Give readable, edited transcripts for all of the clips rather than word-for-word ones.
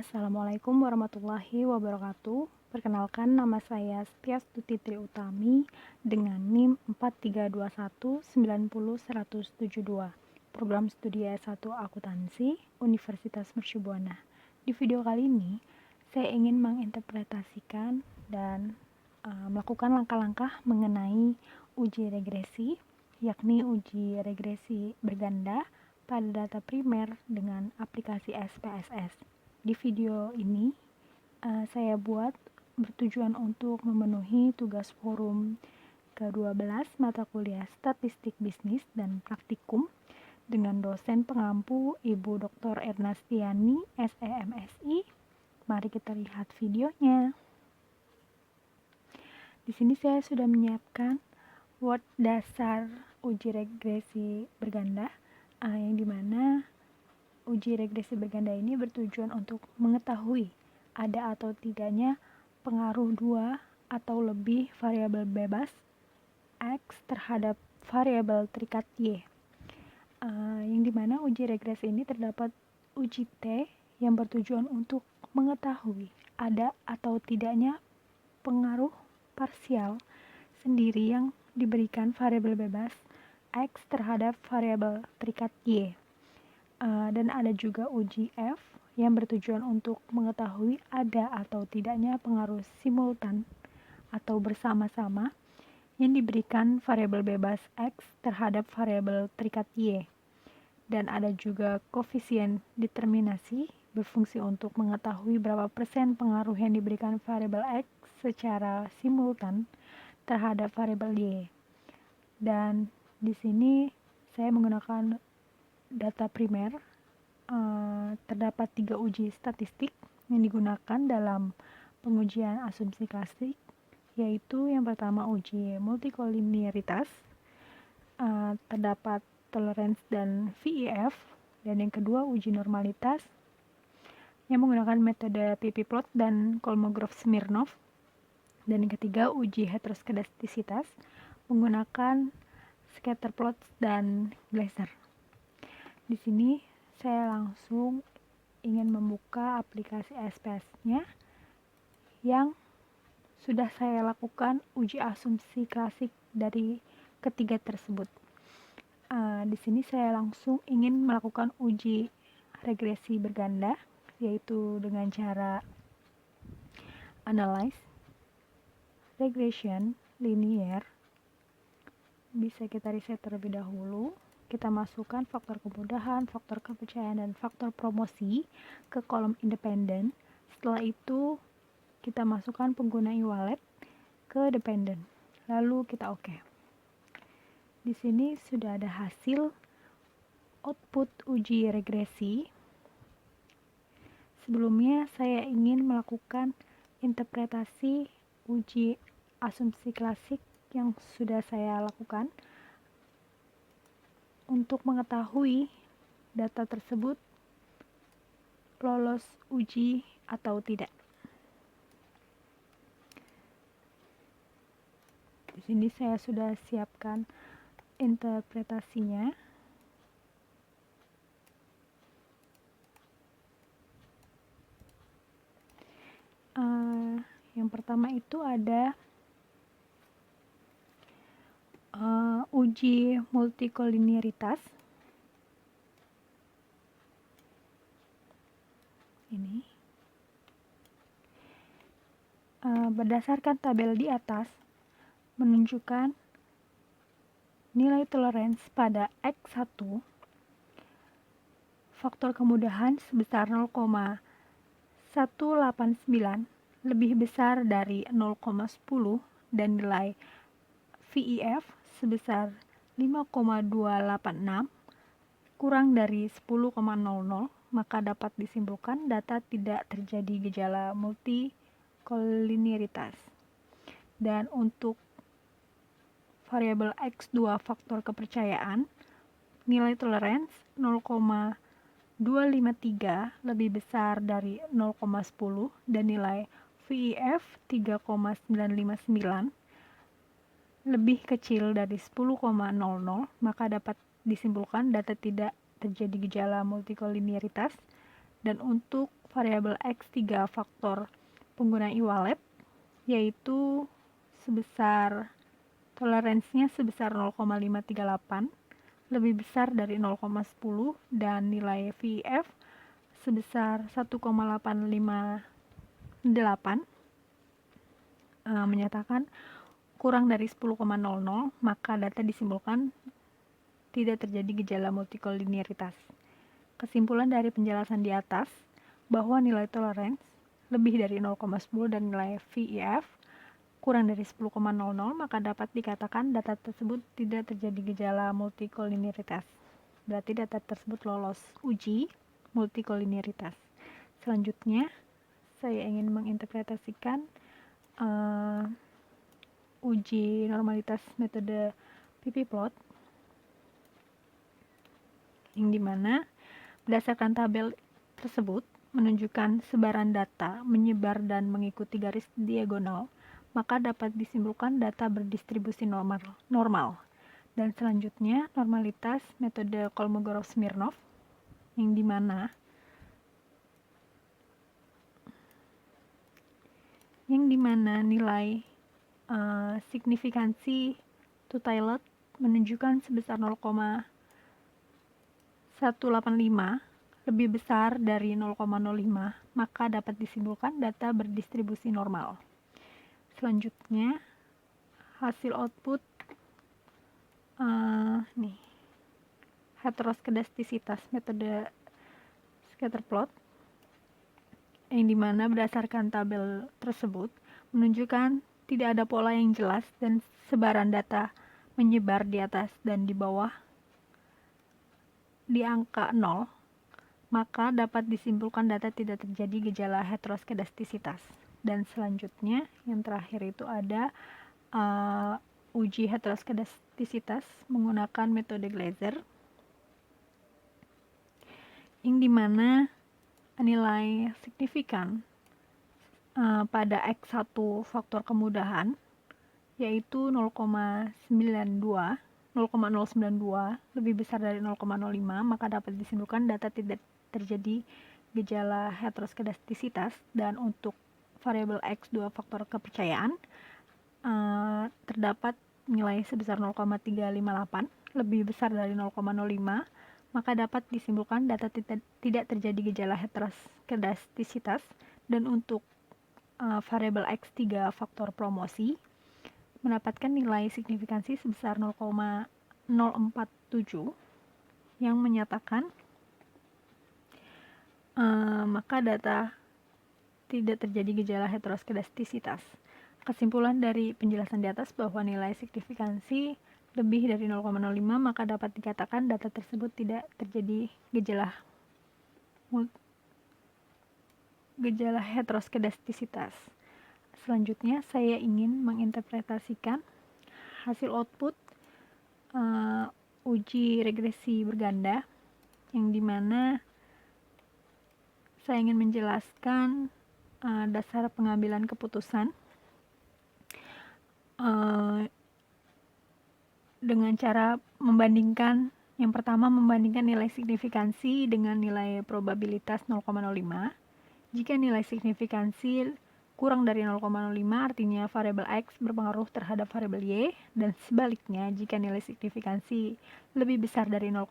Assalamualaikum warahmatullahi wabarakatuh. Perkenalkan, nama saya Setiastuti Tri Utami dengan NIM 4321900172. Program studi S1 Akuntansi Universitas Mercubuana. Di video kali ini, saya ingin menginterpretasikan dan melakukan langkah-langkah mengenai uji regresi, yakni uji regresi berganda pada data primer dengan aplikasi SPSS. Di video ini, saya buat bertujuan untuk memenuhi tugas forum ke-12 mata kuliah Statistik Bisnis dan Praktikum dengan dosen pengampu Ibu Dr. Ernestiani, SEMSI. Mari kita lihat videonya. Di sini saya sudah menyiapkan Word dasar uji regresi berganda, yang dimana uji regresi berganda ini bertujuan untuk mengetahui ada atau tidaknya pengaruh dua atau lebih variabel bebas X terhadap variabel terikat Y. Yang dimana uji regresi ini terdapat uji T yang bertujuan untuk mengetahui ada atau tidaknya pengaruh parsial sendiri yang diberikan variabel bebas X terhadap variabel terikat Y. Dan ada juga uji F yang bertujuan untuk mengetahui ada atau tidaknya pengaruh simultan atau bersama-sama yang diberikan variabel bebas X terhadap variabel terikat Y. Dan ada juga koefisien determinasi berfungsi untuk mengetahui berapa persen pengaruh yang diberikan variabel X secara simultan terhadap variabel Y. Dan di sini saya menggunakan data primer. Terdapat 3 uji statistik yang digunakan dalam pengujian asumsi klasik, yaitu yang pertama uji multikoliniaritas, terdapat tolerance dan VIF, dan yang kedua uji normalitas yang menggunakan metode pp-plot dan Kolmogorov-Smirnov, dan yang ketiga uji heteroskedastisitas menggunakan scatterplots dan Gleiser. Di sini saya langsung ingin membuka aplikasi SPS-nya yang sudah saya lakukan uji asumsi klasik dari ketiga tersebut. Di sini saya langsung ingin melakukan uji regresi berganda, yaitu dengan cara analyze, regression, linear. Bisa kita riset terlebih dahulu. Kita masukkan faktor kemudahan, faktor kepercayaan, dan faktor promosi ke kolom independen. Setelah itu, kita masukkan pengguna e-wallet ke dependen. Lalu kita oke. Di sini sudah ada hasil output uji regresi. Sebelumnya, saya ingin melakukan interpretasi uji asumsi klasik yang sudah saya lakukan untuk mengetahui data tersebut lolos uji atau tidak. Di sini saya sudah siapkan interpretasinya. Yang pertama itu ada uji multikoliniaritas. Ini berdasarkan tabel di atas menunjukkan nilai tolerance pada X1 faktor kemudahan sebesar 0,189 lebih besar dari 0,10 dan nilai VIF sebesar 5,286 kurang dari 10,00, maka dapat disimpulkan data tidak terjadi gejala multikoliniaritas. Dan untuk variabel X2 faktor kepercayaan, nilai tolerance 0,253 lebih besar dari 0,10 dan nilai VIF 3,959 lebih kecil dari 10,00, maka dapat disimpulkan data tidak terjadi gejala multikoliniaritas. Dan untuk variabel X 3 faktor pengguna e-wallet, yaitu toleransinya sebesar 0,538, lebih besar dari 0,10, dan nilai VIF sebesar 1,858, menyatakan kurang dari 10,00, maka data disimpulkan tidak terjadi gejala multikoliniaritas. Kesimpulan dari penjelasan di atas bahwa nilai toleransi lebih dari 0,10 dan nilai VIF kurang dari 10,00, maka dapat dikatakan data tersebut tidak terjadi gejala multikoliniaritas. Berarti data tersebut lolos uji multikoliniaritas. Selanjutnya, saya ingin menginterpretasikan uji normalitas metode ppplot, yang dimana berdasarkan tabel tersebut menunjukkan sebaran data menyebar dan mengikuti garis diagonal, maka dapat disimpulkan data berdistribusi normal. Dan selanjutnya normalitas metode Kolmogorov-Smirnov, yang dimana nilai signifikansi two-tiled menunjukkan sebesar 0,185 lebih besar dari 0,05, maka dapat disimpulkan data berdistribusi normal. Selanjutnya, hasil output heteroskedastisitas metode scatterplot, yang dimana berdasarkan tabel tersebut menunjukkan tidak ada pola yang jelas dan sebaran data menyebar di atas dan di bawah di angka 0, maka dapat disimpulkan data tidak terjadi gejala heteroskedastisitas. Dan selanjutnya, yang terakhir itu ada uji heteroskedastisitas menggunakan metode Glaser, yang dimana nilai signifikan pada X1 faktor kemudahan yaitu 0,092 lebih besar dari 0,05, maka dapat disimpulkan data tidak terjadi gejala heteroskedastisitas. Dan untuk variabel X2 faktor kepercayaan terdapat nilai sebesar 0,358 lebih besar dari 0,05, maka dapat disimpulkan data tidak terjadi gejala heteroskedastisitas. Dan untuk variabel X3 faktor promosi mendapatkan nilai signifikansi sebesar 0,047 yang menyatakan maka data tidak terjadi gejala heteroskedastisitas. Kesimpulan dari penjelasan di atas bahwa nilai signifikansi lebih dari 0,05, maka dapat dikatakan data tersebut tidak terjadi gejala heteroskedastisitas. Selanjutnya, saya ingin menginterpretasikan hasil output uji regresi berganda, yang dimana saya ingin menjelaskan dasar pengambilan keputusan dengan cara membandingkan, yang pertama membandingkan nilai signifikansi dengan nilai probabilitas 0,05. Jika nilai signifikansi kurang dari 0,05 artinya variabel X berpengaruh terhadap variabel Y, dan sebaliknya jika nilai signifikansi lebih besar dari 0,05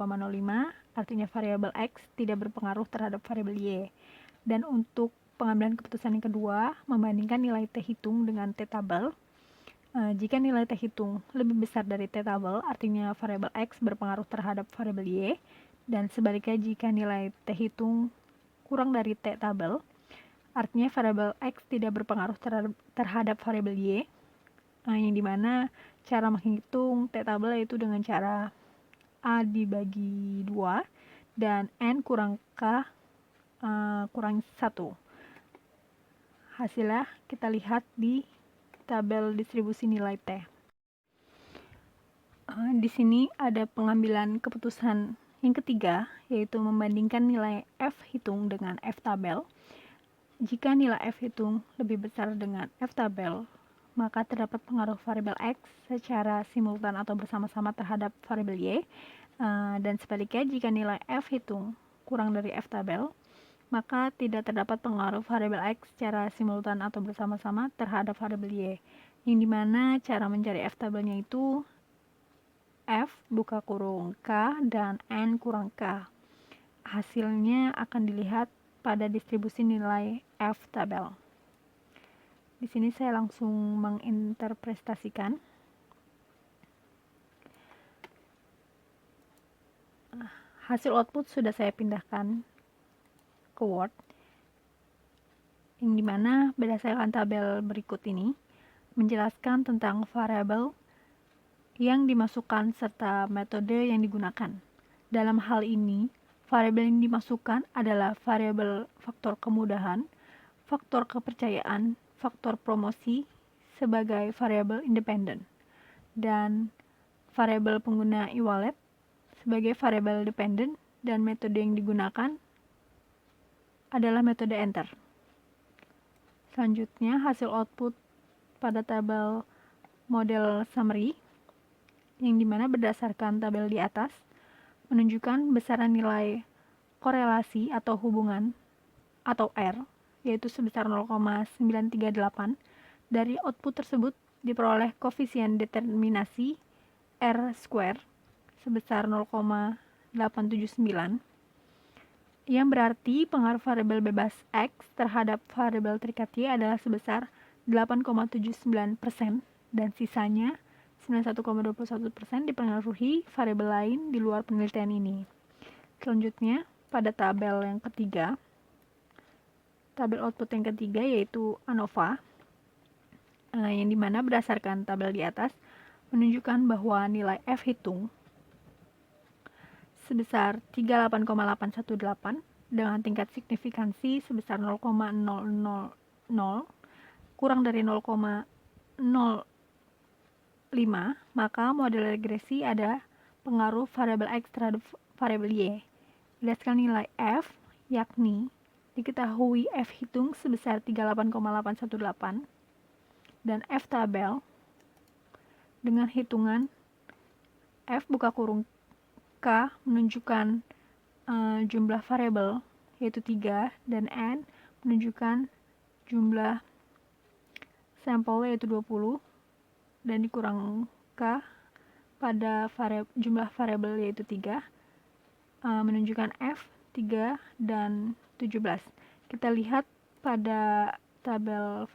artinya variabel X tidak berpengaruh terhadap variabel Y. Dan untuk pengambilan keputusan yang kedua, membandingkan nilai T hitung dengan T tabel. Jika nilai T hitung lebih besar dari T tabel, artinya variabel X berpengaruh terhadap variabel Y, dan sebaliknya jika nilai T hitung kurang dari T tabel, artinya variabel X tidak berpengaruh terhadap variabel Y, yang dimana cara menghitung T tabel yaitu dengan cara A dibagi 2 dan N kurang K kurang 1. Hasilnya kita lihat di tabel distribusi nilai T. Di sini ada pengambilan keputusan yang ketiga, yaitu membandingkan nilai F hitung dengan F tabel. Jika nilai F hitung lebih besar dengan F tabel, maka terdapat pengaruh variabel X secara simultan atau bersama-sama terhadap variabel Y. Dan sebaliknya, jika nilai F hitung kurang dari F tabel, maka tidak terdapat pengaruh variabel X secara simultan atau bersama-sama terhadap variabel Y, yang dimana cara mencari F tabelnya itu F buka kurung K dan N kurang K. Hasilnya akan dilihat pada distribusi nilai F tabel. Di sini saya langsung menginterpretasikan. Hasil output sudah saya pindahkan ke Word, yang dimana berdasarkan tabel berikut ini menjelaskan tentang variabel yang dimasukkan serta metode yang digunakan. Dalam hal ini, variabel yang dimasukkan adalah variabel faktor kemudahan, faktor kepercayaan, faktor promosi sebagai variabel independen, dan variabel pengguna e-wallet sebagai variabel dependen, dan metode yang digunakan adalah metode enter. Selanjutnya, hasil output pada tabel model summary, yang dimana berdasarkan tabel di atas, menunjukkan besaran nilai korelasi atau hubungan atau R, yaitu sebesar 0,938. Dari output tersebut diperoleh koefisien determinasi R square sebesar 0,879, yang berarti pengaruh variabel bebas X terhadap variabel terikat Y adalah sebesar 8,79%, dan sisanya 91,21% dipengaruhi variabel lain di luar penelitian ini. Selanjutnya, pada tabel yang ketiga, tabel output yang ketiga yaitu ANOVA, yang dimana berdasarkan tabel di atas menunjukkan bahwa nilai F hitung sebesar 38,818 dengan tingkat signifikansi sebesar 0,000 kurang dari 0,05, maka model regresi ada pengaruh variabel X terhadap variabel Y. Berdasarkan nilai F, yakni diketahui F hitung sebesar 38,818 dan F tabel dengan hitungan F buka kurung K menunjukkan jumlah variabel yaitu 3, dan N menunjukkan jumlah sampel yaitu 20, dan dikurang K pada jumlah variabel yaitu 3, menunjukkan F 3 dan 17. Kita lihat pada tabel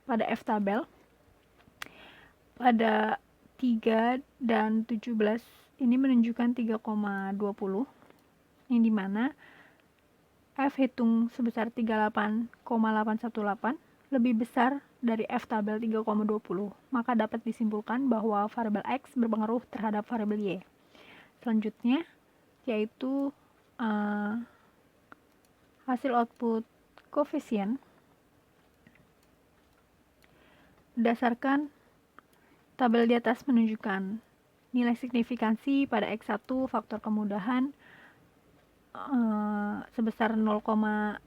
pada F tabel pada 3 dan 17 ini menunjukkan 3,20, yang dimana F hitung sebesar 38,818 lebih besar dari F tabel 3,20, maka dapat disimpulkan bahwa variabel X berpengaruh terhadap variabel Y. Selanjutnya yaitu hasil output koefisien berdasarkan tabel di atas menunjukkan nilai signifikansi pada X1 faktor kemudahan sebesar 0,001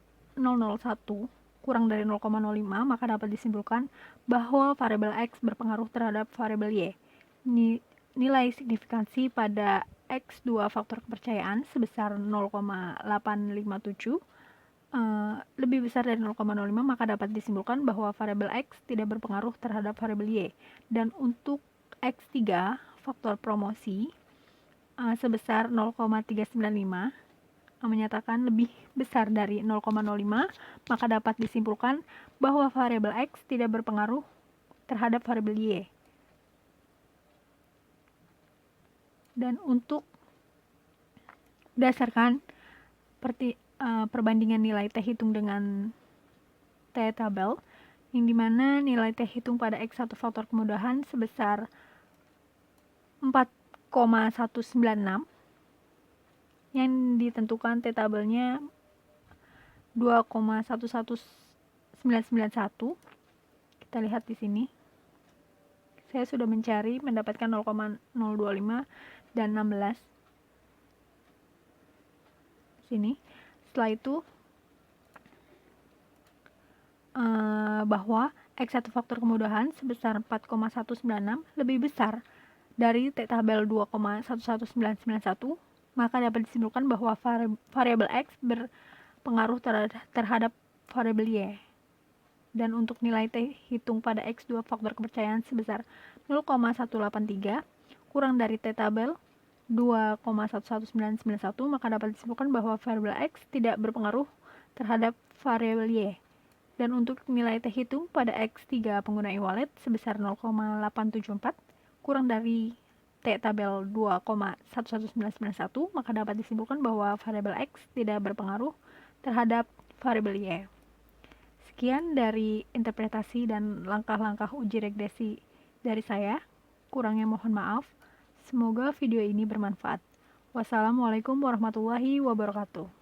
kurang dari 0,05, maka dapat disimpulkan bahwa variabel X berpengaruh terhadap variabel Y. Nilai signifikansi pada X2 faktor kepercayaan sebesar 0,857 lebih besar dari 0,05, maka dapat disimpulkan bahwa variabel X tidak berpengaruh terhadap variabel Y. Dan untuk X3 faktor promosi sebesar 0,395 menyatakan lebih besar dari 0,05, maka dapat disimpulkan bahwa variabel X tidak berpengaruh terhadap variabel Y. Dan untuk berdasarkan perbandingan nilai T hitung dengan T tabel, yang dimana nilai T hitung pada X1 faktor kemudahan sebesar 4,196, yang ditentukan T tabelnya 2,11991. Kita lihat di sini. Saya sudah mencari mendapatkan 0,025 dan 16. Sini. Setelah itu bahwa X1 faktor kemudahan sebesar 4,196 lebih besar dari T tabel 2,11991, maka dapat disimpulkan bahwa variabel X berpengaruh terhadap variabel Y. Dan untuk nilai T hitung pada X2 faktor kepercayaan sebesar 0,183 kurang dari T tabel 2,11991, maka dapat disimpulkan bahwa variabel X tidak berpengaruh terhadap variabel Y. Dan untuk nilai T hitung pada X3 pengguna e-wallet sebesar 0,874 kurang dari T tabel 2,11991, maka dapat disimpulkan bahwa variabel X tidak berpengaruh terhadap variabel Y. Sekian dari interpretasi dan langkah-langkah uji regresi dari saya. Kurangnya mohon maaf. Semoga video ini bermanfaat. Wassalamualaikum warahmatullahi wabarakatuh.